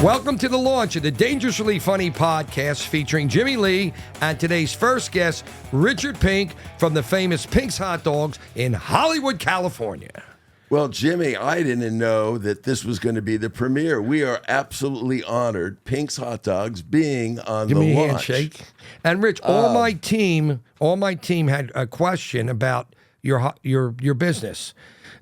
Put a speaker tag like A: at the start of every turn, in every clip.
A: Welcome to the launch of the Dangerously Funny podcast featuring Jimmy Lee and today's first guest, Richard Pink from the famous Pink's Hot Dogs in Hollywood, California.
B: Well, Jimmy, I didn't know that this was going to be the premiere. We are absolutely honored, Pink's Hot Dogs being on
A: Give
B: the
A: me a
B: launch.
A: handshake. And Rich, all my team had a question about your business.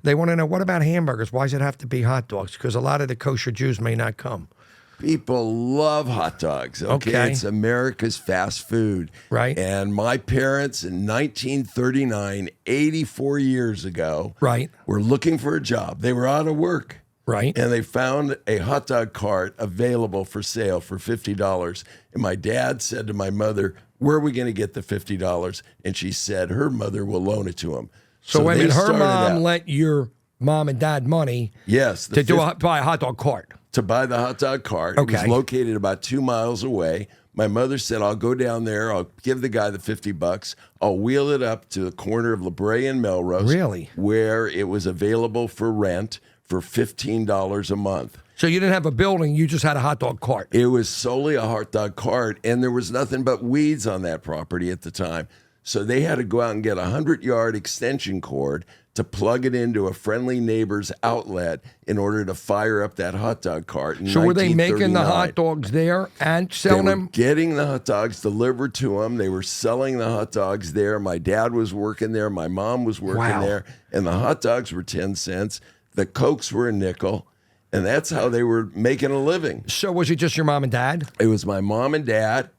A: They want to know, what about hamburgers? Why does it have to be hot dogs? Because a lot of the kosher Jews may not come.
B: People love hot dogs.
A: Okay.
B: It's America's fast food.
A: Right.
B: And my parents in 1939, 84 years ago,
A: Right.
B: were looking for a job. They were out of work.
A: Right.
B: And they found a hot dog cart available for sale for $50. And my dad said to my mother, "Where are we going to get the $50?" And she said her mother will loan it to him.
A: So wait a
B: they
A: minute, her
B: started
A: mom
B: out-
A: lent your mom and dad money
B: Yes.
A: to buy a hot dog cart.
B: To buy the hot dog cart. It
A: Okay.
B: was located about 2 miles away. My mother said, "I'll go down there. I'll give the guy the $50. I'll wheel it up to the corner of La Brea and Melrose."
A: Really?
B: Where it was available for rent for $15 a month.
A: So you didn't have a building, you just had a hot dog cart.
B: It was solely a hot dog cart, and there was nothing but weeds on that property at the time. So they had to go out and get a 100-yard extension cord to plug it into a friendly neighbor's outlet in order to fire up that hot dog cart. In
A: So were they making the
B: 1939.
A: hot dogs there and
B: They
A: selling
B: were
A: them?
B: getting the hot dogs delivered to them. They were selling the hot dogs there. My dad was working there. My mom was working
A: Wow.
B: there. And the hot dogs were 10 cents. The Cokes were a nickel. And that's how they were making a living.
A: So was it just your mom and dad?
B: It was my mom and dad.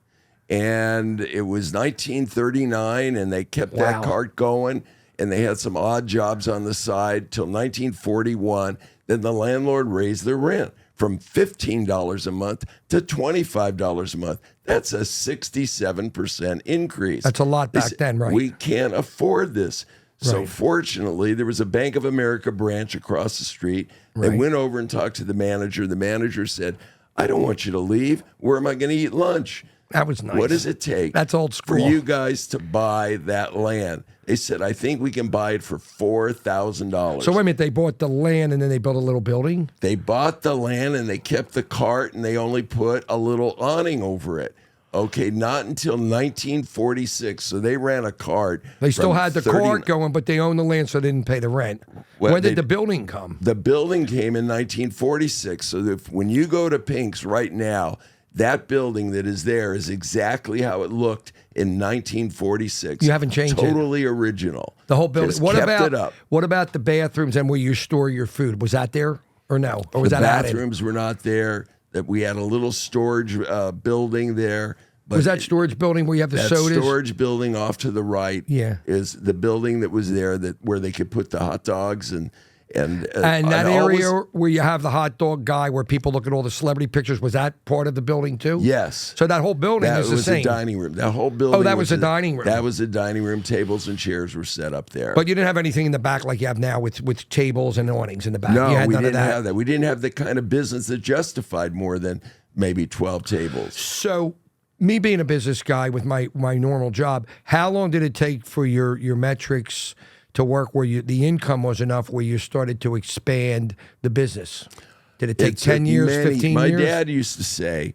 B: And it was 1939, and they kept
A: Wow.
B: that cart going. And they had some odd jobs on the side till 1941. Then the landlord raised their rent from $15 a month to $25 a month. That's a 67% increase.
A: That's a lot
B: They
A: back
B: said,
A: then, right?
B: "We can't afford this." So
A: Right.
B: fortunately, there was a Bank of America branch across the street. They
A: Right.
B: went over and talked to the manager. The manager said, "I don't want you to leave. Where am I going to eat lunch?
A: That was nice.
B: What does it take
A: That's old
B: for
A: school.
B: you guys to buy that land?" They said, "I think we can buy it for $4,000.
A: So wait a minute, they bought the land and then they built a little building?
B: They bought the land and they kept the cart and they only put a little awning over it. Okay, not until 1946. So they ran a cart.
A: They still
B: from
A: had the
B: 30
A: cart going, but they owned the land, so they didn't pay the rent.
B: Well,
A: when did
B: they-
A: the building come?
B: The building came in 1946. So when you go to Pink's right now, that building that is there is exactly how it looked in 1946.
A: You haven't changed it.
B: Totally original.
A: The whole building.
B: Just
A: What
B: kept
A: about
B: it up.
A: what about the bathrooms and where you store your food? Was that there or no? Or was
B: The
A: that added?
B: bathrooms were not there. That we had a little storage building there. But
A: Was that storage building where you have the
B: that
A: sodas?
B: storage building off to the right?
A: Yeah.
B: Is the building that was there that where they could put the hot dogs and
A: And that area where you have the hot dog guy where people look at all the celebrity pictures, was that part of the building too?
B: Yes.
A: So that whole building
B: That
A: is the
B: was
A: same.
B: a dining room. That whole building.
A: that was a dining room.
B: That was a dining room. Tables and chairs were set up there.
A: But you didn't have anything in the back like you have now with tables and awnings in the back.
B: no,
A: you had
B: we
A: none
B: didn't
A: of that.
B: have that. We didn't have the kind of business that justified more than maybe 12 tables.
A: So, me being a business guy with my normal job, how long did it take for your metrics to work where the income was enough where you started to expand the business? Did it take
B: It took
A: 10 years,
B: many-
A: 15
B: my
A: years?
B: dad used to say,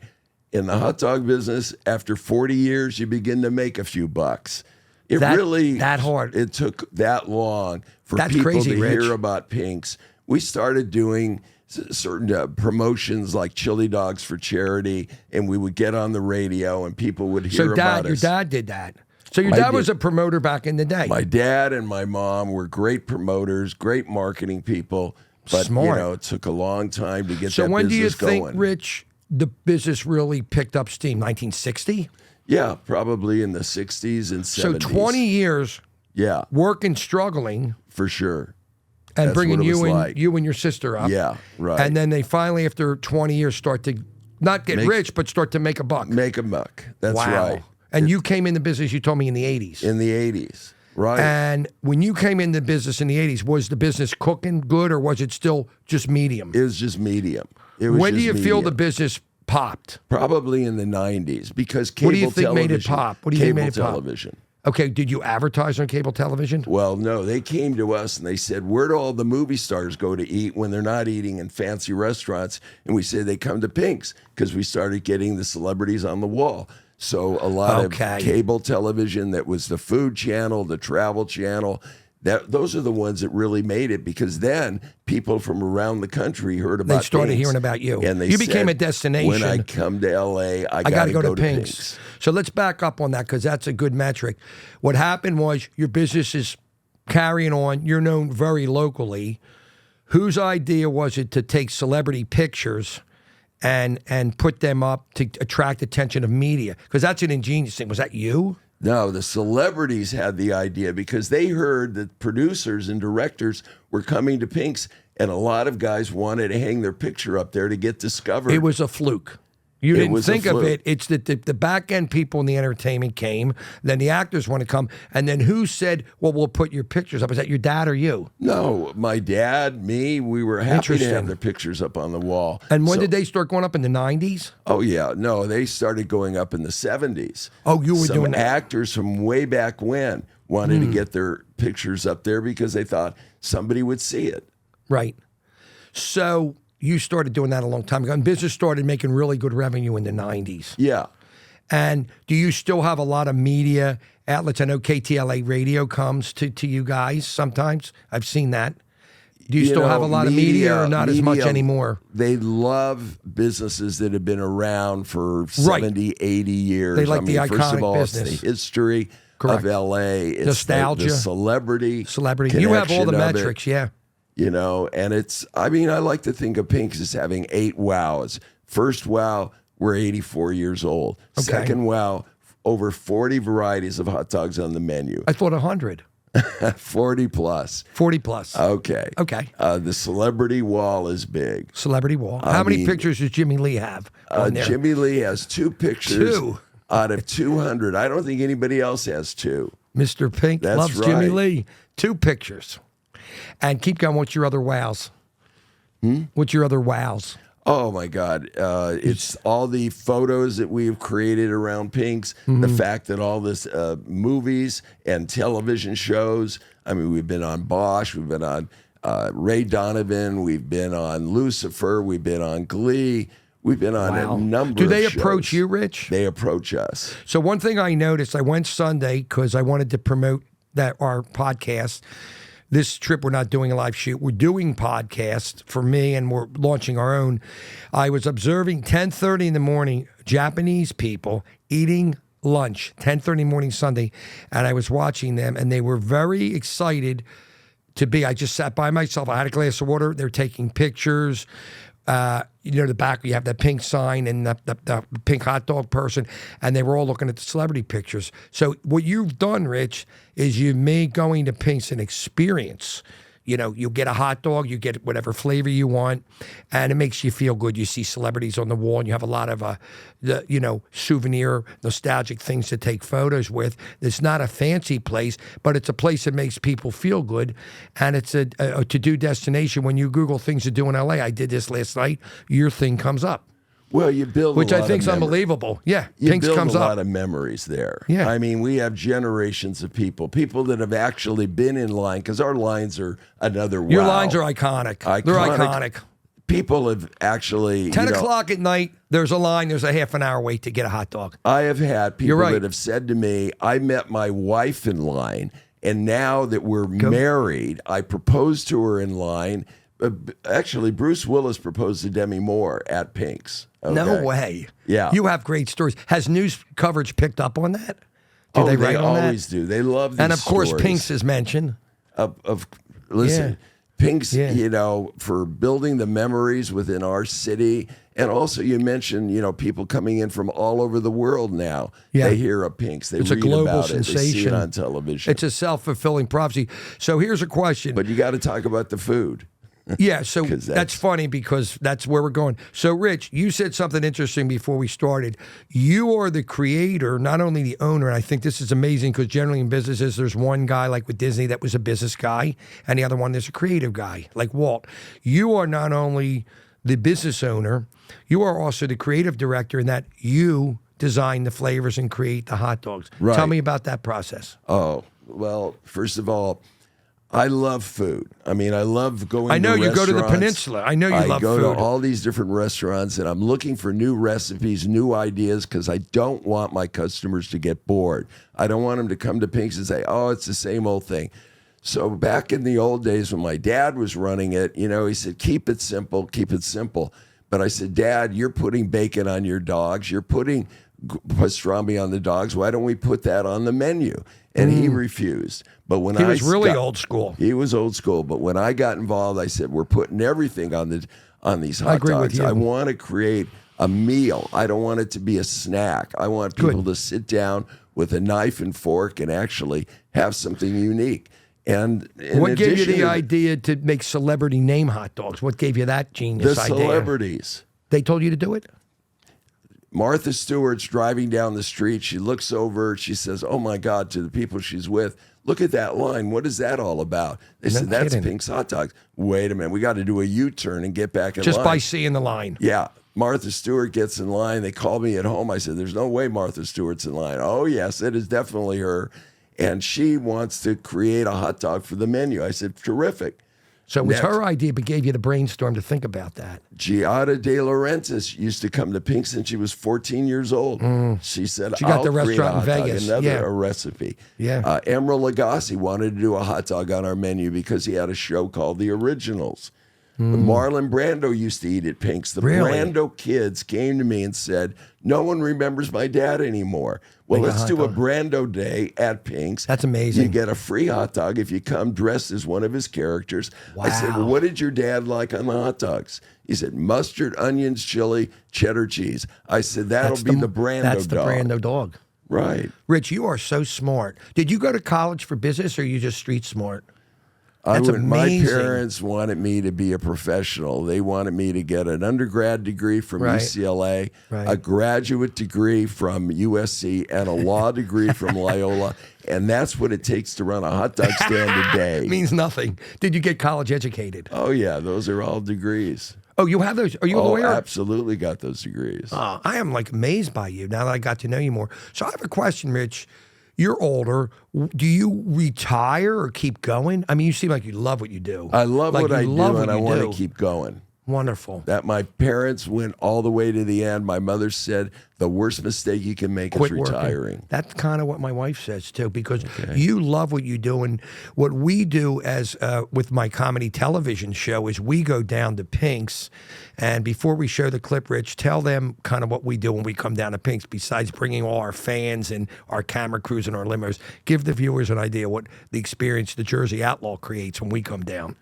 B: in the hot dog business, after 40 years, you begin to make a few bucks. It
A: That-
B: really
A: that hard.
B: It took that long for
A: That's
B: people
A: crazy,
B: to
A: Rich.
B: hear about Pink's. We started doing certain promotions like chili dogs for charity, and we would get on the radio, and people would hear
A: So,
B: about
A: your
B: us.
A: dad did that. So, your
B: I
A: dad
B: did.
A: was a promoter back in the day.
B: My dad and my mom were great promoters, great marketing people, but
A: Smart.
B: it took a long time to get
A: So,
B: that
A: when do you
B: business
A: think,
B: going.
A: Rich, the business really picked up steam? 1960?
B: Yeah, probably in the 60s and 70s.
A: So, 20 years
B: Yeah,
A: working, struggling,
B: for sure.
A: and
B: That's
A: bringing
B: what it
A: you
B: was
A: and
B: like.
A: you and your sister up.
B: Yeah, right.
A: And then they finally, after 20 years, start to not get rich, but start to make a buck.
B: Make a buck. That's
A: Wow.
B: right.
A: And you came in the business, you told me, in the 80s.
B: In the 80s. Right.
A: And when you came in the business in the 80s, was the business cooking good or was it still just medium?
B: It was just medium. It was
A: When do
B: just
A: you feel the
B: medium.
A: business popped?
B: Probably in the 90s because cable
A: What do you think
B: television.
A: made it pop? What do you think
B: cable
A: made it pop?
B: television.
A: Okay, did you advertise on cable television?
B: Well, no, they came to us and they said, where do all the movie stars go to eat when they're not eating in fancy restaurants? And we said they come to Pink's because we started getting the celebrities on the wall. So a lot
A: Okay.
B: of cable television that was the Food Channel, the Travel Channel, those are the ones that really made it, because then people from around the country heard about
A: They started
B: Pink's,
A: hearing about you.
B: and they
A: You became
B: said,
A: a destination.
B: When I come to LA, I
A: got
B: got
A: to go to Pink's. So let's back up on that, because that's a good metric. What happened was your business is carrying on. You're known very locally. Whose idea was it to take celebrity pictures and put them up to attract attention of media? Because that's an ingenious thing. Was that you?
B: No, the celebrities had the idea because they heard that producers and directors were coming to Pink's, and a lot of guys wanted to hang their picture up there to get discovered.
A: It was a fluke. You didn't
B: was a
A: think of
B: fluke.
A: it. It's that the back end people in the entertainment came, then the actors want to come, and then who said, well, we'll put your pictures up? Is that your dad or you?
B: No, my dad, me, we were happy to
A: Interesting.
B: have their pictures up on the wall.
A: And when
B: So-
A: did they start going up, in the 90s?
B: Oh, yeah. No, they started going up in the 70s.
A: Oh, you were
B: Some
A: doing that. Hmm.
B: actors from way back when wanted to get their pictures up there because they thought somebody would see it.
A: Right. So you started doing that a long time ago, and business started making really good revenue in the 90s.
B: Yeah.
A: And do you still have a lot of media outlets? I know KTLA radio comes to you guys sometimes. I've seen that. Do you still
B: know,
A: have a lot of media, or not as much
B: media,
A: anymore?
B: They love businesses that have been around for 70, 80 years.
A: They like the
B: first of
A: iconic
B: all,
A: business.
B: it's the history
A: Correct.
B: of LA. It's
A: Nostalgia.
B: The celebrity.
A: You have all the
B: connection of it,
A: metrics, yeah.
B: You know, and I like to think of Pink's as having 8 wows. First wow, we're 84 years old.
A: Okay.
B: Second wow, over 40 varieties of hot dogs on the menu.
A: I thought 100,
B: 40 plus.
A: 40 plus.
B: Okay.
A: Okay.
B: The celebrity wall is big.
A: Celebrity wall. How many
B: mean,
A: pictures does Jimmy Lee have on there?
B: Jimmy Lee has 2 pictures
A: 2.
B: out of 200. I don't think anybody else has 2.
A: Mr. Pink
B: That's
A: loves Jimmy
B: right.
A: Lee. 2 pictures. And keep going. What's your other wows? What's your other wows?
B: Oh my God. It's all the photos that we've created around Pink's,
A: Mm-hmm.
B: the fact that all this movies and television shows. I mean, we've been on Bosch, we've been on Ray Donovan, we've been on Lucifer, we've been on Glee, we've been on
A: Wow.
B: a number
A: Do they
B: of
A: approach
B: shows.
A: you, Rich?
B: They approach us.
A: So one thing I noticed, I went Sunday because I wanted to promote our podcast. This trip, we're not doing a live shoot. We're doing podcasts for me, and we're launching our own. I was observing 10:30 in the morning, Japanese people eating lunch, 10:30 morning Sunday, and I was watching them, and they were very excited to be. I just sat by myself. I had a glass of water. They're taking pictures. The back, you have that pink sign and the pink hot dog person, and they were all looking at the celebrity pictures. So what you've done, Rich, is you've made going to Pink's an experience. You get a hot dog, you get whatever flavor you want, and it makes you feel good. You see celebrities on the wall, and you have a lot of souvenir, nostalgic things to take photos with. It's not a fancy place, but it's a place that makes people feel good, and it's a to-do destination. When you Google things to do in LA, I did this last night, your thing comes up,
B: Well, you build
A: which
B: a
A: I
B: lot
A: think
B: of
A: is
B: memories.
A: unbelievable. Yeah,
B: You
A: Pink's
B: build
A: comes
B: a lot
A: up.
B: of memories there.
A: Yeah.
B: I mean, we have generations of people that have actually been in line, because our lines are another wow.
A: Your lines are iconic. They're iconic.
B: People have actually
A: 10 o'clock at night, there's a line, there's a half an hour wait to get a hot dog.
B: I have had people
A: right.
B: that have said to me, I met my wife in line, and now that we're married, I proposed to her in line. Actually, Bruce Willis proposed to Demi Moore at Pink's.
A: No
B: Okay.
A: way.
B: Yeah.
A: You have great stories. Has news coverage picked up on that? Do
B: Oh,
A: they write on
B: always
A: that?
B: do. They love these
A: And of course,
B: stories.
A: Pink's is mentioned.
B: Listen,
A: Yeah.
B: Pink's,
A: Yeah.
B: for building the memories within our city. And also, you mentioned, people coming in from all over the world now.
A: Yeah.
B: They hear of Pink's. They
A: It's a
B: read
A: global
B: about it. They see it
A: sensation.
B: on television.
A: It's a self-fulfilling prophecy. So here's a question.
B: But you got to talk about the food.
A: Yeah, so
B: 'Cause
A: that's funny because that's where we're going. So, Rich, you said something interesting before we started. You are the creator, not only the owner, and I think this is amazing because generally in businesses, there's one guy like with Disney that was a business guy, and the other one there's a creative guy like Walt. You are not only the business owner, you are also the creative director in that you design the flavors and create the hot dogs.
B: Right.
A: Tell me about that process.
B: Oh, well, first of all, I love food. I mean, I love going
A: I know
B: to
A: you go to the
B: restaurants.
A: peninsula. I know you
B: I
A: love
B: go
A: food.
B: to all these different restaurants, and I'm looking for new recipes, new ideas, because I don't want my customers to get bored. I don't want them to come to Pink's and say, oh, it's the same old thing. So back in the old days when my dad was running it, you know, he said, keep it simple, keep it simple. But I said, Dad, you're putting bacon on your dogs. You're putting pastrami on the dogs. Why don't we put that on the menu? And he refused. But when
A: He was really old school.
B: He was old school. But when I got involved, I said, we're putting everything on these hot
A: agree with
B: dogs.
A: you.
B: I want to create a meal. I don't want it to be a snack. I want people to sit down with a knife and fork and actually have something unique. And
A: What gave you the
B: to
A: idea to make celebrity name hot dogs? What gave you that genius
B: the
A: idea?
B: celebrities?
A: They told you to do it?
B: Martha Stewart's driving down the street. She looks over. She says, oh, my God, to the people she's with, look at that line. What is that all about? They said, that's
A: kidding.
B: Pink's Hot Dogs. Wait a minute. We got to do a U-turn and get back in
A: Just
B: line.
A: by seeing the line.
B: Yeah. Martha Stewart gets in line. They call me at home. I said, there's no way Martha Stewart's in line. Oh, yes, it is definitely her. And she wants to create a hot dog for the menu. I said, terrific.
A: So it was
B: Next.
A: her idea, but gave you the brainstorm to think about that.
B: Giada De Laurentiis used to come to Pink's since she was 14 years old. She said,
A: She got
B: I'll
A: the
B: create
A: restaurant
B: a
A: in
B: hot dog,
A: Vegas.
B: another
A: Yeah.
B: a recipe.
A: Yeah.
B: Emeril Lagasse wanted to do a hot dog on our menu because he had a show called The Originals. Marlon Brando used to eat at Pink's. The
A: Really?
B: Brando kids came to me and said, no one remembers my dad anymore. Well,
A: Make a
B: let's
A: hot
B: do a
A: dog.
B: Brando day at Pink's.
A: That's amazing.
B: You get a free hot dog if you come dressed as one of his characters. I said,
A: Wow.
B: well, what did your dad like on the hot dogs? He said, mustard, onions, chili, cheddar cheese. I said, that'll be the Brando
A: That's the
B: dog.
A: Brando dog.
B: Right.
A: Rich, you are so smart. Did you go to college for business or are you just street smart? That's
B: My
A: amazing.
B: parents wanted me to be a professional. They wanted me to get an undergrad degree from
A: Right.
B: UCLA,
A: Right.
B: a graduate degree from USC, and a law degree from Loyola. And that's what it takes to run a hot dog stand today.
A: Means nothing. Did you get college educated?
B: Oh, yeah, those are all degrees.
A: Oh, you have those? Are you a
B: Oh,
A: lawyer?
B: absolutely got those degrees.
A: I am like amazed by you now that I got to know you more. So I have a question, Rich. You're older. Do you retire or keep going? I mean, you seem like you love what you do.
B: I love
A: Like
B: what
A: you
B: I
A: love
B: do,
A: what
B: and I
A: you
B: want
A: do.
B: to keep going.
A: Wonderful.
B: That my parents went all the way to the end. My mother said the worst mistake you can make
A: Quit
B: is
A: working.
B: retiring.
A: That's kind of what my wife says too, because you love what you do, and what we do as with my comedy television show is we go down to Pink's, and before we show the clip, Rich, tell them kind of what we do when we come down to Pink's. Besides bringing all our fans and our camera crews and our limos, give the viewers an idea what the experience the Jersey Outlaw creates when we come down.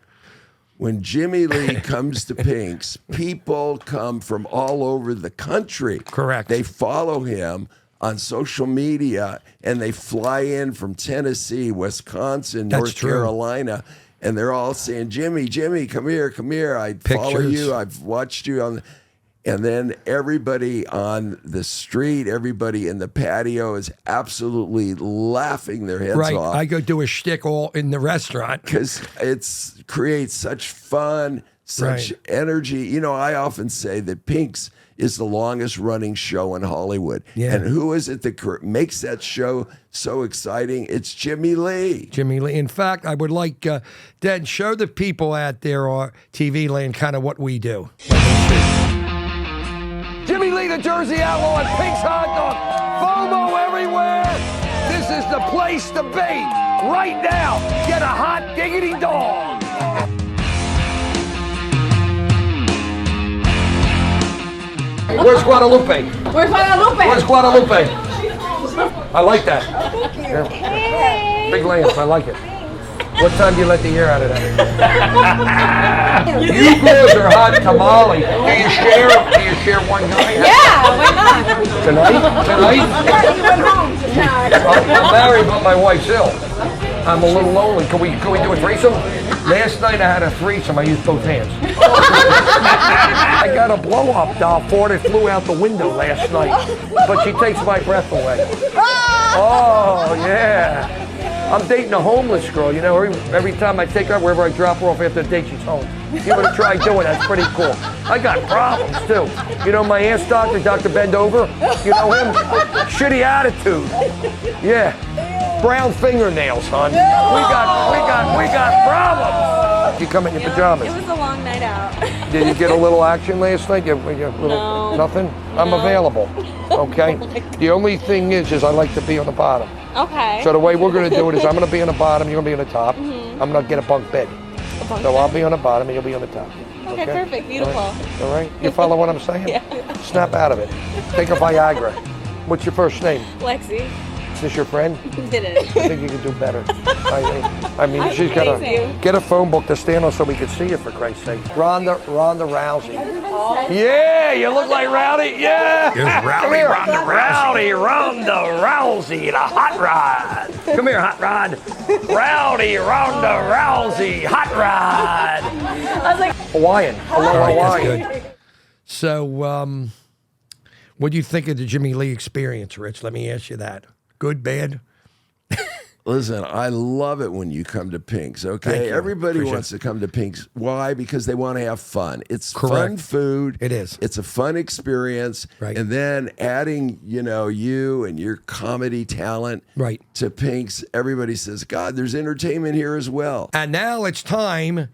B: When Jimmy Lee comes to Pink's, people come from all over the country.
A: Correct.
B: They follow him on social media, and they fly in from Tennessee, Wisconsin,
A: That's
B: North
A: true.
B: Carolina, and they're all saying, Jimmy, come here, come here. I follow
A: Pictures.
B: you. I've watched you on. And then everybody on the street, everybody in the patio is absolutely laughing their heads
A: Right.
B: off.
A: I go do a shtick all in the restaurant.
B: Because it's creates such fun, such
A: Right.
B: energy. You know, I often say that Pink's is the longest running show in Hollywood.
A: Yeah.
B: And who is it that makes that show so exciting? It's Jimmy Lee.
A: Jimmy Lee. In fact, I would like, Dan, show the people out there on TV land kind of what we do. Jimmy Lee, the Jersey Outlaw at Pink's Hot Dog. FOMO everywhere. This is the place to be. Right now, get a hot diggity dog. Where's Guadalupe?
C: Where's Guadalupe?
A: Where's Guadalupe? I like that. Yeah. Big Lance, I like it. What time do you let the air out of that? You girls are hot tamale. Do you share one guy?
C: Yeah, why not?
A: Tonight?
C: You went home tonight.
A: I'm married, but my wife's ill. I'm a little lonely. Can we do a threesome? Last night I had a threesome. I used both hands. I got a blow-up doll for it. It flew out the window last night, but she takes my breath away. Oh yeah. I'm dating a homeless girl. You know, every time I take her out, wherever I drop her off after the date, she's home. You want to try doing that? It's pretty cool. I got problems too. You know, my aunt's doctor, Dr. Bendover. You know him? Shitty attitude. Yeah. Brown fingernails, son. We got problems. You come in your pajamas.
D: It was a long night out.
A: Did you get a little action last night?
D: No.
A: Nothing? I'm available. Okay? The only thing is I like to be on the bottom.
D: Okay.
A: So the way we're going to do it is I'm going to be on the bottom, you're going to be on the top. I'm going to get a bunk bed. So I'll be on the bottom and you'll be on the top.
D: Okay, perfect. Beautiful.
A: All right? You follow what I'm saying?
D: Yeah.
A: Snap out of it. Take a Viagra. What's your first name?
D: Lexi.
A: Is this your friend?
D: Did
A: I
D: it.
A: think you could do better. I mean, she's got
D: Thank
A: to
D: you.
A: get a phone book to stand on so we can see you, for Christ's sake. Ronda Rousey. Yeah, you look like Rowdy. Yeah.
E: Here's Rowdy Ronda Rousey, the hot rod.
A: Come here, Hot Rod.
E: Rowdy Ronda Rousey, hot rod.
C: I was like,
A: Hawaiian. Hello,
E: All right, that's
A: Hawaiian.
E: good.
A: So, what do you think of the Jimmy Lee experience, Rich? Let me ask you that. Good, bad?
B: Listen, I love it when you come to Pink's,
A: Thank
B: okay?
A: you.
B: Everybody
A: Appreciate
B: wants to come to Pink's. Why? Because they want to have fun. It's fun
A: Correct.
B: food.
A: It is.
B: It's a fun experience.
A: Right.
B: And then adding, you and your comedy talent
A: Right.
B: to Pink's, everybody says, God, there's entertainment here as well.
A: And now it's time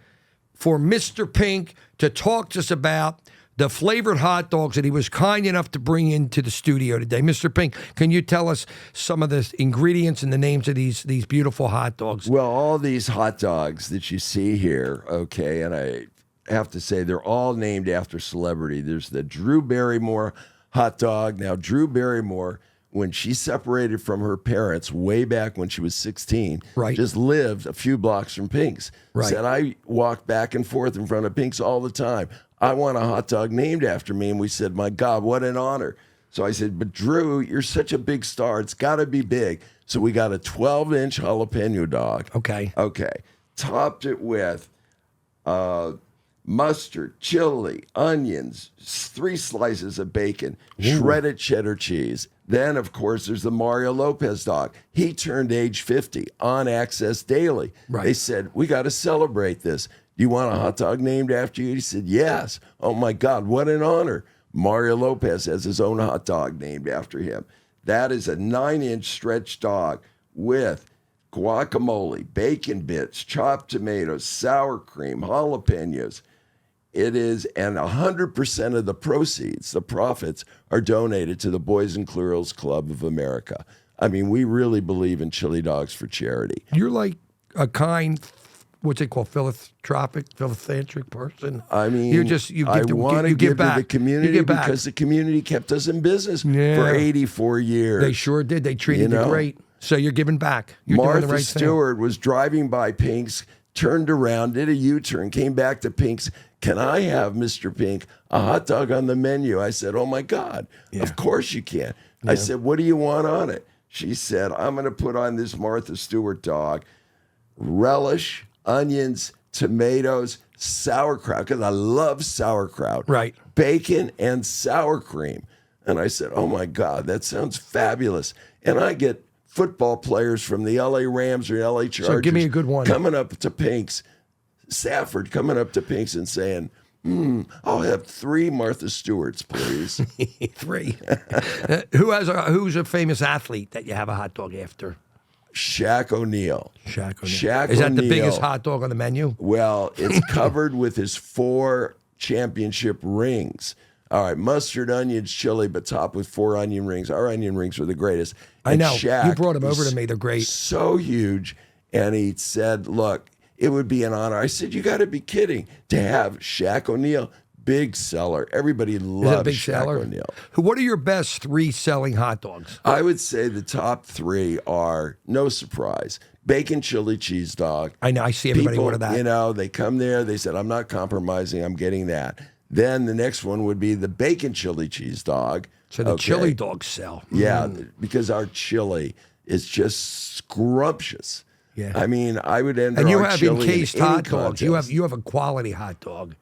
A: for Mr. Pink to talk to us about the flavored hot dogs that he was kind enough to bring into the studio today. Mr. Pink, can you tell us some of the ingredients and the names of these beautiful hot dogs?
B: Well, all these hot dogs that you see here, okay, and I have to say they're all named after celebrity. There's the Drew Barrymore hot dog. Now, Drew Barrymore, when she separated from her parents way back when she was 16,
A: Right.
B: just lived a few blocks from Pink's.
A: Right.
B: Said, I walked back and forth in front of Pink's all the time. I want a hot dog named after me. And we said, my God, what an honor. So I said, but Drew, you're such a big star. It's got to be big. So we got a 12-inch jalapeno dog.
A: Okay.
B: Okay. Topped it with mustard, chili, onions, 3 slices of bacon, shredded cheddar cheese. Then, of course, there's the Mario Lopez dog. He turned age 50 on Access Daily.
A: Right.
B: They said, we got to celebrate this. Do you want a hot dog named after you? He said, yes. Oh, my God, what an honor. Mario Lopez has his own hot dog named after him. That is a 9-inch stretch dog with guacamole, bacon bits, chopped tomatoes, sour cream, jalapenos. It is, and 100% of the proceeds, the profits, are donated to the Boys and Girls Club of America. I mean, we really believe in chili dogs for charity.
A: You're like a kind, what's it called, philanthropic person.
B: I mean,
A: you give
B: I
A: to,
B: want to
A: you
B: give
A: back.
B: to the
A: You
B: community
A: give back.
B: because the community kept us in business
A: Yeah.
B: for 84 years.
A: They sure did. They treated
B: You
A: you
B: know?
A: great. So you're giving back. You're
B: Martha
A: doing the right
B: Stewart was driving by Pink's, turned around, did a U-turn, came back to Pink's. Can I have, Mr. Pink, a hot dog on the menu? I said, oh, my God, of course you can. I said, what do you want on it? She said, I'm going to put on this Martha Stewart dog, relish, onions, tomatoes, sauerkraut, because I love sauerkraut.
A: Right.
B: Bacon and sour cream. And I said, oh, my God, that sounds fabulous. And I get football players from the L.A. Rams or L.A. Chargers.
A: give me a good one.
B: Coming up to Pink's, Safford coming up to Pink's and saying, I'll have 3 Martha Stewarts, please.
A: 3. Who's a famous athlete that you have a hot dog after?
B: Shaq O'Neal.
A: Shaq O'Neal.
B: Shaq
A: Is that the
B: O'Neal.
A: biggest hot dog on the menu?
B: Well, it's covered with his 4 championship rings. All right, mustard, onions, chili, but topped with 4 onion rings. Our onion rings are the greatest.
A: I
B: And
A: know.
B: Shaq
A: You brought them over
B: is
A: to me. They're great.
B: So huge. And he said, look, it would be an honor. I said, you got to be kidding to have Shaq O'Neal, big seller. Everybody
A: Is that a
B: loves
A: big
B: Shaq
A: seller?
B: O'Neal.
A: What are your best 3 selling hot dogs?
B: I would say the top 3 are, no surprise, bacon chili cheese dog.
A: I know. I see everybody
B: People,
A: order that.
B: You know, they come there, they said, I'm not compromising, I'm getting that. Then the next one would be the bacon chili cheese dog.
A: So the
B: Okay.
A: chili dogs sell.
B: Yeah, because our chili is just scrumptious.
A: Yeah.
B: I mean, I would enter
A: And you
B: our
A: have
B: chili in
A: encased
B: any
A: hot dogs.
B: contest.
A: You have a quality hot dog.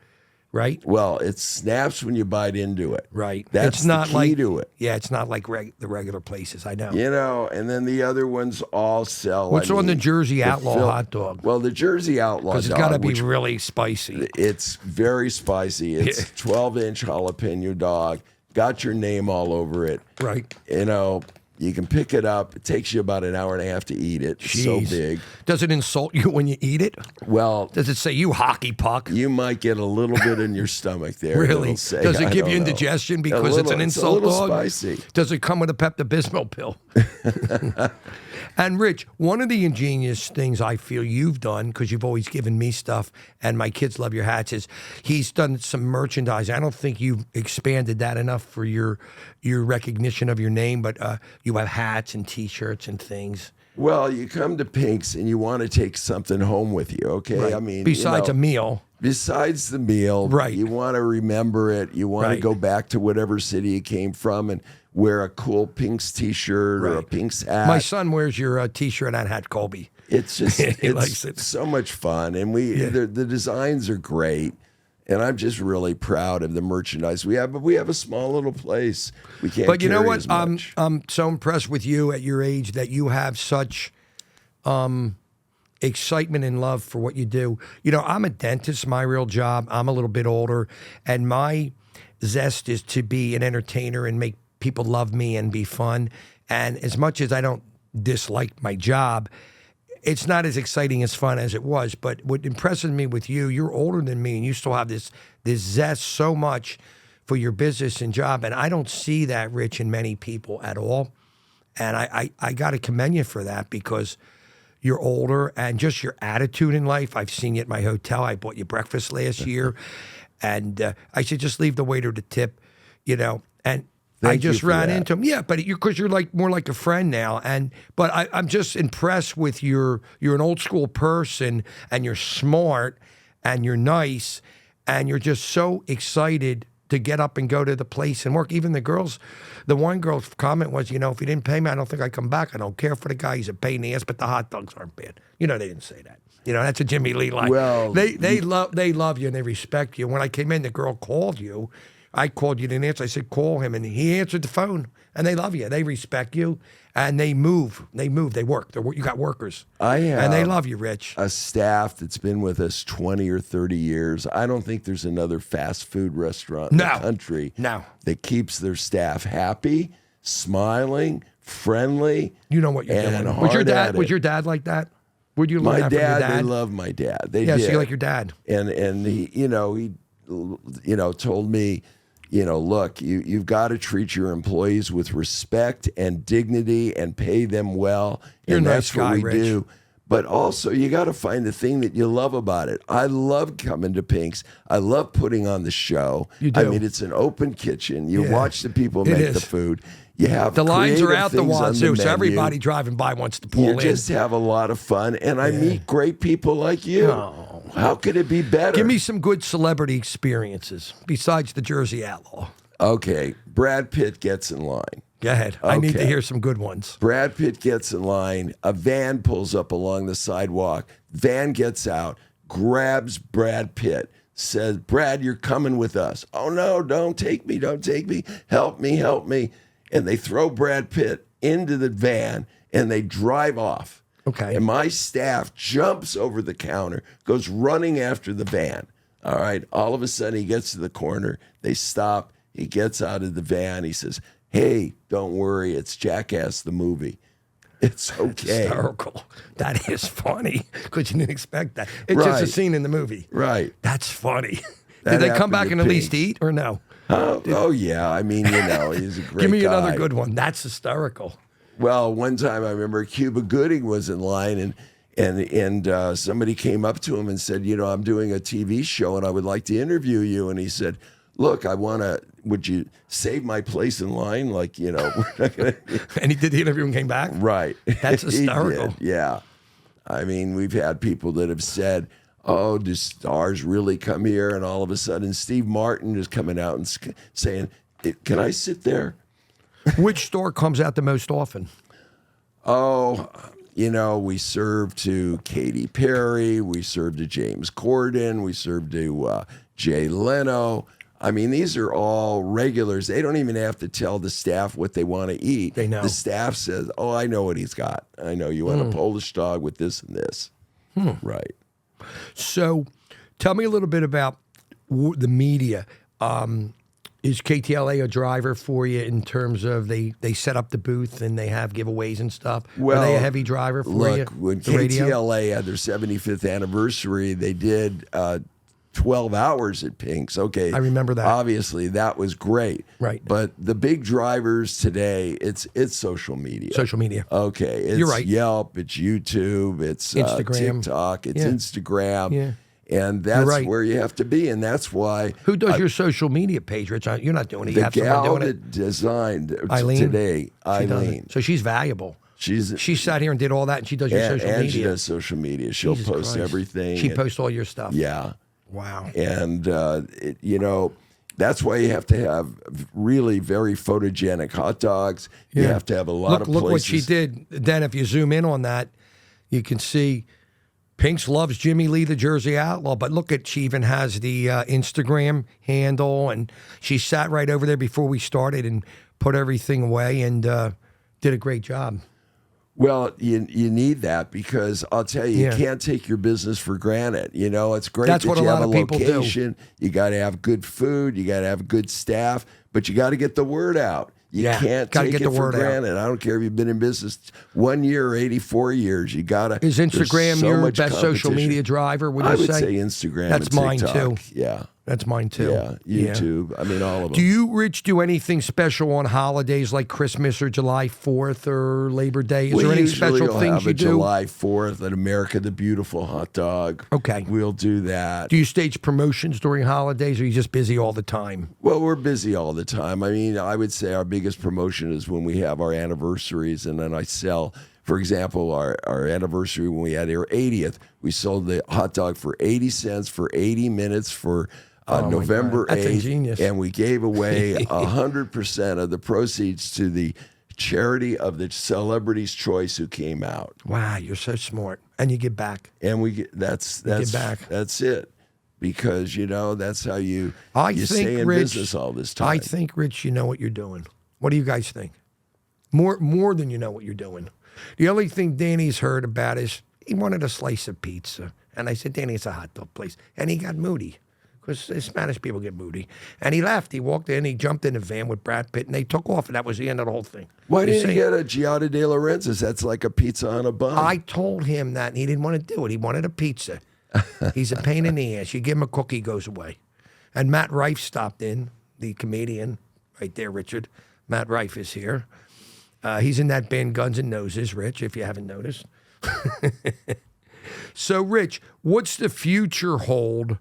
A: right?
B: Well, it snaps when you bite into it.
A: Right.
B: That's
A: it's not
B: the key
A: like
B: to it.
A: Yeah, it's not like the regular places. I know.
B: You know, and then the other ones all sell.
A: What's
B: I
A: on the
B: mean,
A: Jersey Outlaw hot dog?
B: Well, the Jersey Outlaw
A: Because
B: dog,
A: it's got to be
B: which
A: really spicy.
B: it's very spicy. It's 12-inch jalapeno dog. Got your name all over it.
A: Right.
B: You know, you can pick it up. It takes you about an hour and a half to eat it. It's so
A: Jeez.
B: big.
A: Does it insult you when you eat it?
B: Well,
A: Does it say you hockey puck?
B: you might get a little bit in your stomach there.
A: Really?
B: It'll say,
A: Does it
B: I
A: give you
B: don't know.
A: indigestion
B: A
A: because it's
B: little-
A: an insult
B: It's a little
A: dog?
B: spicy.
A: Does it come with a Pepto-Bismol pill? And Rich, one of the ingenious things I feel you've done, because you've always given me stuff, and my kids love your hats, is he's done some merchandise. I don't think you've expanded that enough for your recognition of your name, but you have hats and T-shirts and things.
B: Well, you come to Pink's and you want to take something home with you, okay?
A: Right.
B: I mean,
A: Besides
B: you know,
A: a meal.
B: besides the meal,
A: Right.
B: you want to remember it. You want
A: Right.
B: to go back to whatever city you came from and wear a cool Pink's T-shirt or a
A: Right.
B: Pink's hat.
A: My son wears your T-shirt and hat, Colby.
B: It's just
A: He likes it.
B: so much fun, and the designs are great. And I'm just really proud of the merchandise we have. But we have a small little place. We can't.
A: But you know
B: carry
A: what?
B: as much.
A: I'm so impressed with you at your age that you have such excitement and love for what you do. You know, I'm a dentist, my real job. I'm a little bit older, and my zest is to be an entertainer and make people love me and be fun. And as much as I don't dislike my job, it's not as exciting as fun as it was. But what impresses me with you, you're older than me, and you still have this zest so much for your business and job. And I don't see that, Rich, in many people at all. And I got to commend you for that, because you're older and just your attitude in life. I've seen you at my hotel. I bought you breakfast last year. And I should just leave the waiter to tip, you know. And I
B: Thank you
A: just
B: for
A: ran
B: that.
A: into him. Yeah, but because you're like more like a friend now. But I'm just impressed with you're an old school person, and you're smart and you're nice, and you're just so excited to get up and go to the place and work. Even the one girl's comment was, you know, if you didn't pay me, I don't think I'd come back. I don't care for the guy. He's a pain in the ass, but the hot dogs aren't bad. You know, they didn't say that. You know, that's a Jimmy Lee line.
B: Well,
A: they love you and they respect you. When I came in, the girl called you. I called you, didn't answer. I said, call him. And he answered the phone. And they love you. They respect you. And they move. They work. You got workers.
B: I have
A: And they love you, Rich.
B: a staff that's been with us 20 or 30 years. I don't think there's another fast food restaurant in
A: No.
B: the country
A: No.
B: that keeps their staff happy, smiling, friendly.
A: You know what you're
B: and
A: doing.
B: hard at
A: Was
B: it.
A: your dad like that? Would you learn
B: My
A: that from your
B: dad,
A: dad?
B: they love my dad. They
A: Yeah,
B: did.
A: so you like your dad.
B: And he told me, look, you've got to treat your employees with respect and dignity and pay them well.
A: You're
B: and
A: a nice
B: that's
A: guy,
B: what we
A: Rich.
B: do. But also, you got to find the thing that you love about it. I love coming to Pink's. I love putting on the show.
A: You do.
B: I mean, it's an open kitchen. You
A: Yeah.
B: watch the people
A: It
B: make the
A: is.
B: food. You have
A: The lines are
B: creative
A: out the
B: things on
A: wazoo, so
B: menu.
A: everybody driving by wants to pull
B: You
A: in.
B: just have a lot of fun, and I meet great people like you. How could it be better?
A: Give me some good celebrity experiences besides the Jersey Outlaw.
B: Okay, Brad Pitt gets in line.
A: Go ahead. I need to
B: Okay.
A: hear some good ones.
B: Brad Pitt gets in line. A van pulls up along the sidewalk. Van gets out, grabs Brad Pitt, says, Brad, you're coming with us. Oh, no, don't take me. Don't take me. Help me, help me. And they throw Brad Pitt into the van and they drive off.
A: Okay.
B: And my staff jumps over the counter, goes running after the van. All right. All of a sudden, he gets to the corner. They stop. He gets out of the van. He says, hey, don't worry. It's Jackass the movie. It's okay.
A: Hysterical. That is funny because you didn't expect that. It's just a
B: Right.
A: scene in the movie.
B: Right.
A: That's funny.
B: That
A: Did they come
B: happened
A: back
B: to
A: and at least
B: Pink.
A: eat or no?
B: Oh, yeah. I mean, he's a great
A: Give me
B: guy.
A: another good one. That's hysterical.
B: Well, one time I remember Cuba Gooding was in line and somebody came up to him and said, I'm doing a TV show and I would like to interview you. And he said, look, would you save my place in line? Like, we're not going to.
A: And he did the interview and came back?
B: Right.
A: That's
B: He did,
A: hysterical.
B: yeah. I mean, we've had people that have said, oh, do stars really come here? And all of a sudden, Steve Martin is coming out and saying, can I sit there?
A: Which store comes out the most often?
B: Oh, we serve to Katy Perry. We serve to James Corden. We serve to Jay Leno. I mean, these are all regulars. They don't even have to tell the staff what they want to eat.
A: They know.
B: The staff says, "Oh, I know what he's got. I know you want a Polish dog with this and this." Right.
A: So, tell me a little bit about the media. Is KTLA a driver for you in terms of they set up the booth and they have giveaways and stuff? Are they a heavy driver for you?
B: Look, when
A: the radio?
B: KTLA had their 75th anniversary, they did 12 hours at Pink's. Okay,
A: I remember that.
B: Obviously, that was great.
A: Right.
B: But the big drivers today, it's social media.
A: Social media.
B: Okay, it's
A: You're right.
B: Yelp, it's YouTube, it's
A: Instagram.
B: TikTok, it's
A: Yeah.
B: Instagram.
A: Yeah.
B: And that's
A: right.
B: where you have to be, and that's why
A: Who does your social media page, Rich? You're not doing it. You
B: the
A: have someone
B: gal
A: doing it.
B: that designed
A: Eileen?
B: today,
A: She does it.
B: Eileen,
A: So she's valuable.
B: she's
A: She sat here and did all that, and she does your social
B: and
A: media.
B: she does social media. She'll
A: Jesus
B: post
A: Christ.
B: everything.
A: She
B: and-
A: posts all your stuff.
B: Yeah.
A: Wow.
B: And, that's why you have to have really very photogenic hot dogs. You have to have a lot of places.
A: Look what she did. Then if you zoom in on that, you can see Pink's loves Jimmy Lee, the Jersey Outlaw. But look at, she even has the Instagram handle, and she sat right over there before we started and put everything away and did a great job.
B: Well, you need that because I'll tell you,
A: Yeah.
B: you can't take your business for granted. You know, it's great
A: That's
B: that
A: what a
B: you have
A: lot
B: a
A: of people do.
B: location. You got to have good food. You got to have good staff, but you got to get the word out. You
A: Yeah,
B: can't
A: gotta
B: take
A: get
B: it
A: the
B: for
A: word out.
B: granted. I don't care if you've been in business 1 year or 84 years. You got to.
A: Is Instagram your best social media driver? Would you
B: I would say Instagram.
A: That's
B: and
A: mine
B: TikTok.
A: too.
B: Yeah.
A: That's mine too.
B: Yeah. YouTube. I mean, all of them.
A: Do you, Rich, do anything special on holidays like Christmas or July 4th or Labor Day? Is
B: We
A: there any
B: usually
A: special
B: will
A: things
B: have
A: you
B: a
A: do?
B: July 4th at America the Beautiful hot dog.
A: Okay.
B: We'll do that.
A: Do you stage promotions during holidays, or are you just busy all the time?
B: Well, we're busy all the time. I mean, I would say our biggest promotion is when we have our anniversaries, and then I sell, for example, our anniversary when we had our 80th, we sold the hot dog for 80 cents for 80 minutes for November
A: God. That's
B: 8th.
A: ingenious.
B: And we gave away 100% of the proceeds to the charity of the celebrity's choice who came out.
A: Wow, you're so smart. And you give back.
B: And we get that's
A: back.
B: That's it. Because that's how you
A: I
B: stay
A: think,
B: in
A: Rich,
B: business all this time.
A: I think, Rich, you know what you're doing. What do you guys think? More than you know what you're doing. The only thing Danny's heard about is he wanted a slice of pizza. And I said, Danny, it's a hot dog place. And he got moody. Because Spanish people get moody. And he left. He walked in, he jumped in a van with Brad Pitt, and they took off, and that was the end of the whole thing.
B: Why
A: You
B: didn't
A: see?
B: you get a Giada de Laurentiis? That's like a pizza on a bun.
A: I told him that, and he didn't want to do it. He wanted a pizza. He's a pain in the ass. You give him a cookie, he goes away. And Matt Rife stopped in, the comedian, right there, Richard. Matt Rife is here. He's in that band Guns N' Noses, Rich, if you haven't noticed. So, Rich, what's the future hold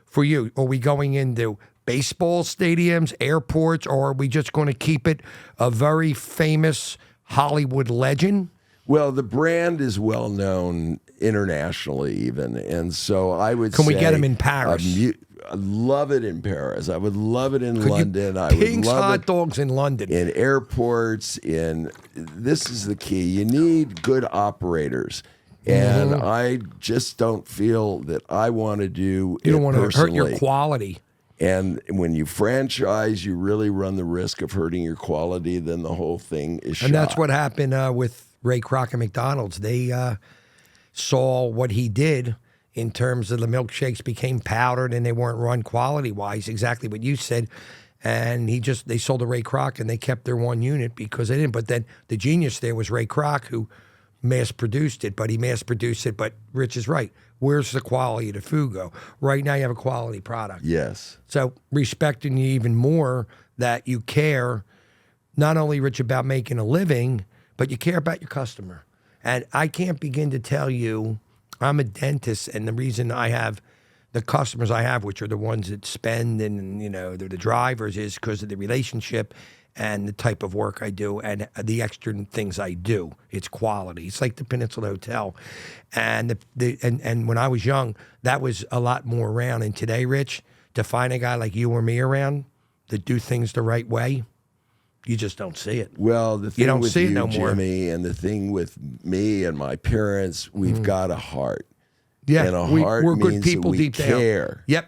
A: for you? Are we going into baseball stadiums, airports, or are we just going to keep it a very famous Hollywood legend?
B: Well, the brand is well known internationally, even, and so I would.
A: Can we
B: say,
A: get 'em in Paris?
B: I love it in Paris. I would love it in
A: Could you-
B: London. I would
A: Pink's
B: love
A: hot
B: it
A: dogs in London.
B: in airports. This is the key. You need good operators. And I just don't feel that I want to do
A: you don't want to hurt your
B: personally.
A: quality.
B: And when you franchise, you really run the risk of hurting your quality. Then the whole thing is shot.
A: And that's what happened with Ray Kroc and McDonald's. They saw what he did in terms of the milkshakes became powdered and they weren't run quality-wise, exactly what you said. And they sold to Ray Kroc and they kept their one unit because they didn't. But then the genius there was Ray Kroc, who mass-produced it, but he mass-produced it. But Rich is right. Where's the quality of the food go? Right now you have a quality product.
B: Yes.
A: So respecting you even more that you care not only, Rich, about making a living, but you care about your customer. And I can't begin to tell you, I'm a dentist, and the reason I have the customers I have, which are the ones that spend and, they're the drivers, is because of the relationship and the type of work I do and the extra things I do. It's quality. It's like the Peninsula Hotel. And and when I was young, that was a lot more around. And today, Rich, to find a guy like you or me around that do things the right way, you just don't see it.
B: Well, the thing
A: don't
B: with
A: see it
B: you,
A: no more.
B: Jimmy, and the thing with me and my parents, we've got a heart.
A: Yeah,
B: And a heart
A: we're good
B: means
A: people
B: that we
A: deep down.
B: care.
A: Yep.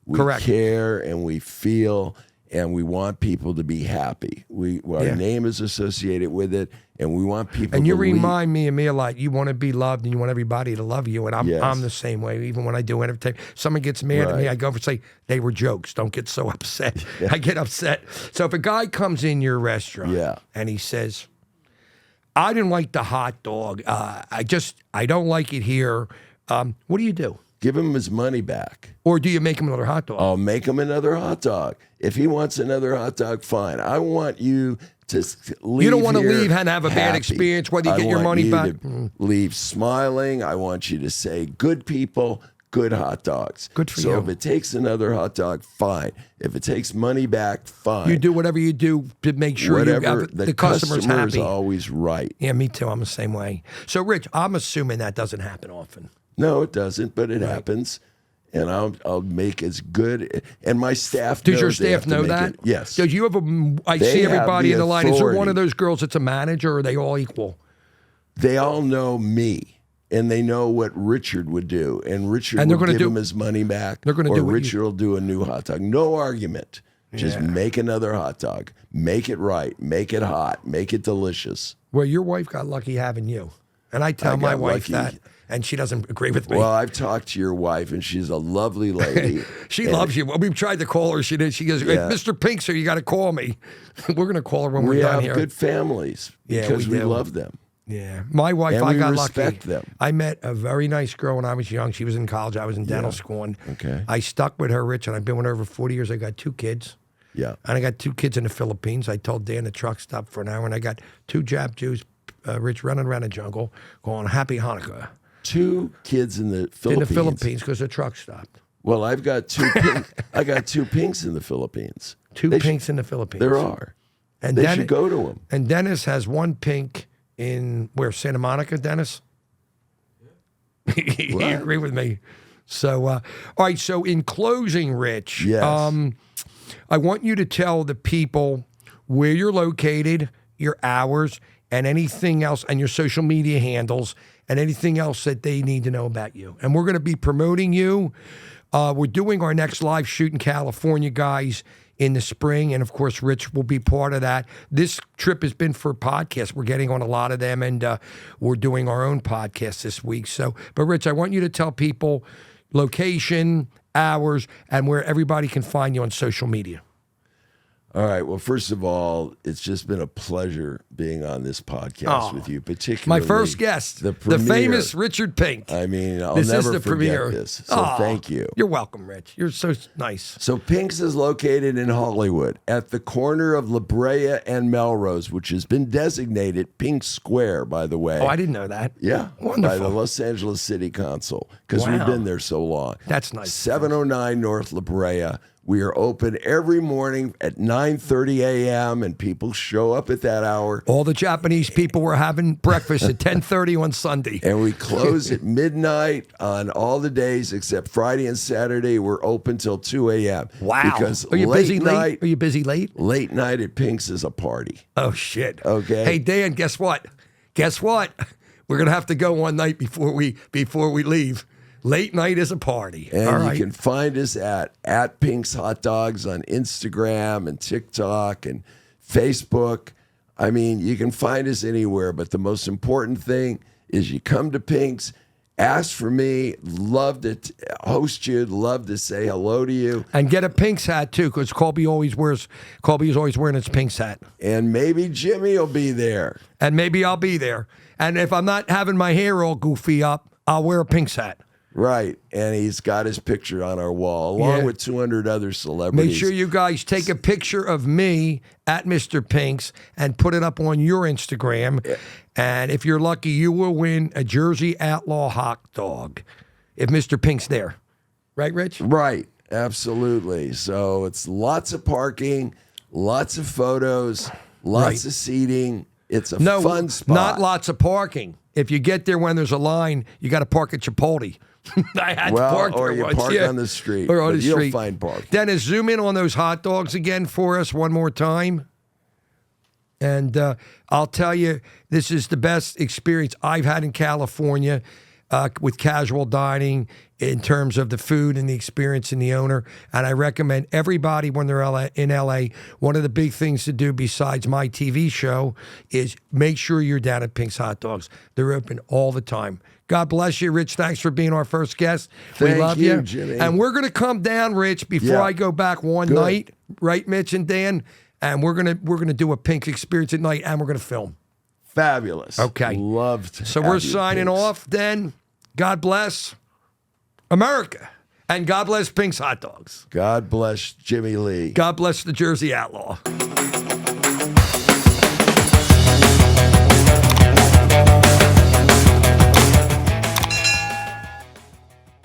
B: We
A: Correct.
B: care and we feel and we want people to be happy. Our
A: Yeah.
B: name is associated with it, and we want people
A: And you
B: to leave.
A: remind me a lot. You want to be loved, and you want everybody to love you. And I'm
B: Yes.
A: I'm the same way. Even when I do entertainment, someone gets mad at me,
B: Right.
A: I go for say they were jokes. Don't get so upset. I get upset. So if a guy comes in your restaurant,
B: Yeah.
A: and he says, "I didn't like the hot dog. I don't like it here." What do you do?
B: Give him his money back.
A: Or do you make him another hot dog?
B: I'll make him another hot dog. If he wants another hot dog, fine. I want you to leave.
A: You don't want to
B: here
A: leave and have a bad
B: happy.
A: experience, whether you
B: I
A: get your
B: want
A: money
B: you
A: back.
B: to leave smiling. I want you to say, "Good people, good hot dogs."
A: Good for
B: so
A: you.
B: if it takes another hot dog, fine. If it takes money back, fine.
A: You do whatever you do to make sure you
B: Whatever.
A: have the customer's
B: customer is
A: happy.
B: always right.
A: Yeah, me too. I'm the same way. So, Rich, I'm assuming that doesn't happen often.
B: No, it doesn't, but it happens. And I'll make as good. And my staff
A: Does your
B: knows they have
A: staff
B: to
A: know
B: make
A: that?
B: it. Yes.
A: Does you have I
B: They
A: see
B: have
A: everybody
B: the
A: in the line. Is there one
B: authority.
A: of those girls that's a manager, or are they all equal?
B: They all know me, and they know what Richard would do, and Richard
A: And they're
B: will
A: gonna
B: give
A: do-
B: him his money back.
A: they're gonna
B: or
A: do what you-
B: Richard will do a new hot dog. No argument. Just make another hot dog. Make it right. Make it hot. Make it delicious.
A: Well, your wife got lucky having you, and I tell
B: I
A: my
B: got
A: wife
B: lucky.
A: that, and she doesn't agree with me.
B: Well, I've talked to your wife, and she's a lovely lady.
A: She
B: And
A: loves you. Well, we tried to call her. She did. She goes,
B: Yeah.
A: "Mr. Pinkster, you got to call me." We're gonna call her when
B: we
A: we're done
B: have
A: here.
B: good families
A: Yeah,
B: because
A: we
B: we
A: do.
B: love them.
A: Yeah, my wife,
B: And
A: I
B: we
A: got
B: respect
A: lucky.
B: them.
A: I met a very nice girl when I was young. She was in college. I was in dental school. And
B: Okay.
A: I stuck with her, Rich, and I've been with her for 40 years. I got 2 kids.
B: Yeah.
A: And I got 2 kids in the Philippines. I told Dan the truck stopped for an hour, and I got 2 Jap Jews, Rich, running around the jungle, going, "Happy Hanukkah."
B: 2 kids in the
A: In
B: Philippines.
A: the Philippines, because the truck stopped.
B: Well, I've got 2 I got 2 pinks in the Philippines.
A: 2
B: They should-
A: pinks in the Philippines.
B: There are.
A: And
B: They should go to them.
A: And Dennis has 1 pink in where, Santa Monica, Dennis? You
B: What?
A: agree with me? So, all right. So, in closing, Rich,
B: Yes.
A: I want you to tell the people where you're located, your hours, and anything else, and your social media handles, and anything else that they need to know about you. And we're going to be promoting you. We're doing our next live shoot in California, guys, in the spring. And of course, Rich will be part of that. This trip has been for podcasts. We're getting on a lot of them, and we're doing our own podcast this week. So, but Rich, I want you to tell people location, hours, and where everybody can find you on social media.
B: All right. Well, first of all, it's just been a pleasure being on this podcast with you, particularly
A: My first guest, the
B: premiere.
A: famous Richard Pink.
B: I mean, I'll
A: This is
B: never
A: the
B: forget
A: premiere.
B: this. So thank you.
A: You're welcome, Rich. You're so nice.
B: So Pink's is located in Hollywood at the corner of La Brea and Melrose, which has been designated Pink Square, by the way.
A: Oh, I didn't know that.
B: Yeah, by
A: Wonderful.
B: the Los Angeles City Council, because
A: Wow.
B: we've been there so long.
A: That's nice.
B: 709 North La Brea. We are open every morning at 9:30 a.m. and people show up at that hour.
A: All the Japanese people were having breakfast at 10:30 on Sunday.
B: And we close at midnight on all the days except Friday and Saturday. We're open till 2 a.m.
A: Wow.
B: Because
A: Are you
B: late
A: busy
B: night,
A: late? Are you busy late?
B: late night at Pink's is a party.
A: Oh shit.
B: Okay.
A: Hey Dan, guess what? Guess what? We're gonna have to go one night before we leave. Late night is a party.
B: And
A: All
B: you
A: right.
B: can find us at Pink's Hot Dogs on Instagram and TikTok and Facebook. I mean, you can find us anywhere, but the most important thing is you come to Pink's, ask for me, love to host you, love to say hello to you,
A: And get a Pink's hat too, because Colby is always wearing his Pink's hat.
B: and maybe Jimmy will be there.
A: And maybe I'll be there. And if I'm not having my hair all goofy up, I'll wear a Pink's hat.
B: Right. And he's got his picture on our wall, along
A: Yeah.
B: with 200 other celebrities.
A: Make sure you guys take a picture of me at Mr. Pink's and put it up on your Instagram. And if you're lucky, you will win a Jersey Outlaw hot dog if Mr. Pink's there. Right, Rich?
B: Right, absolutely. So it's lots of parking, lots of photos, lots
A: Right.
B: of seating. It's a
A: No,
B: fun spot.
A: not lots of parking. If you get there when there's a line, you got to park at Chipotle. I had
B: Well,
A: to park
B: or
A: there
B: you
A: once,
B: park
A: yeah.
B: on the street,
A: Or on
B: but
A: the
B: you'll
A: street.
B: find parking.
A: Dennis, zoom in on those hot dogs again for us one more time. And I'll tell you, this is the best experience I've had in California. with casual dining in terms of the food and the experience and the owner. And I recommend everybody when they're in LA, one of the big things to do besides my TV show is make sure you're down at Pink's Hot Dogs. They're open all the time. God bless you, Rich. Thanks for being our first guest. We
B: Thank
A: love
B: you, Jimmy.
A: And we're going to come down, Rich, before
B: Yeah.
A: I go back one
B: Good.
A: night, right, Mitch and Dan? And we're gonna do a Pink experience at night, and we're gonna film.
B: Fabulous.
A: Okay.
B: Loved.
A: So we're signing off. Then, God bless America, and God bless Pink's Hot Dogs.
B: God bless Jimmy Lee.
A: God bless the Jersey Outlaw.